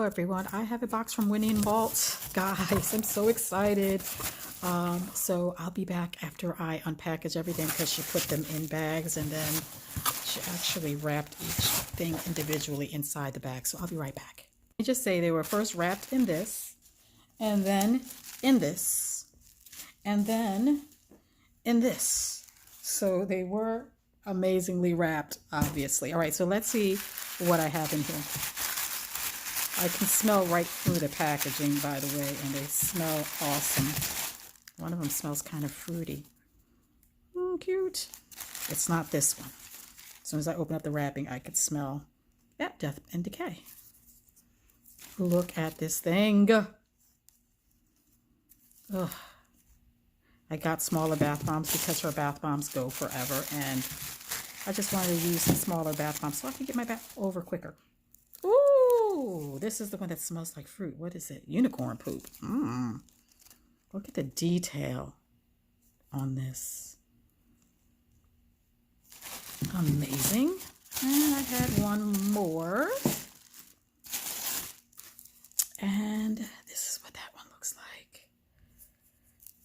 everyone, I have a box from Winning Vault. Guys, I'm so excited. So I'll be back after I unpackage everything because she put them in bags and then she actually wrapped each thing individually inside the bag. So I'll be right back. Let me just say they were first wrapped in this, and then in this, and then in this. So they were amazingly wrapped, obviously. All right, so let's see what I have in here. I can smell right through the packaging, by the way, and they smell awesome. One of them smells kind of fruity. Cute. It's not this one. As soon as I open up the wrapping, I could smell death and decay. Look at this thing. Ugh. I got smaller bath bombs because her bath bombs go forever, and I just wanted to use the smaller bath bombs so I can get my bath over quicker. Ooh, this is the one that smells like fruit. What is it? Unicorn poop. Look at the detail on this. Amazing. And I had one more. And this is what that one looks like.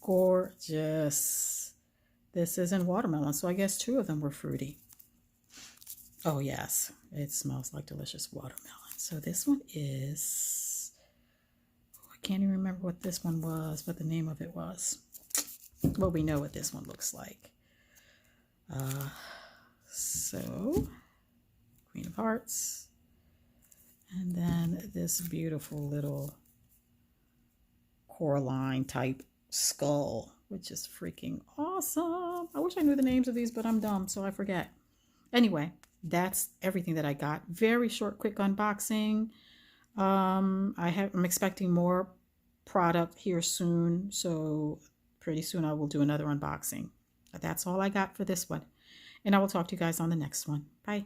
Gorgeous. This is in watermelon, so I guess two of them were fruity. Oh yes, it smells like delicious watermelon. So this one is, I can't even remember what this one was, what the name of it was. Well, we know what this one looks like. So, Queen of Hearts. And then this beautiful little Coraline type skull, which is freaking awesome. I wish I knew the names of these, but I'm dumb, so I forget. Anyway, that's everything that I got. Very short, quick unboxing. I'm expecting more product here soon, so pretty soon I will do another unboxing. But that's all I got for this one, and I will talk to you guys on the next one. Bye.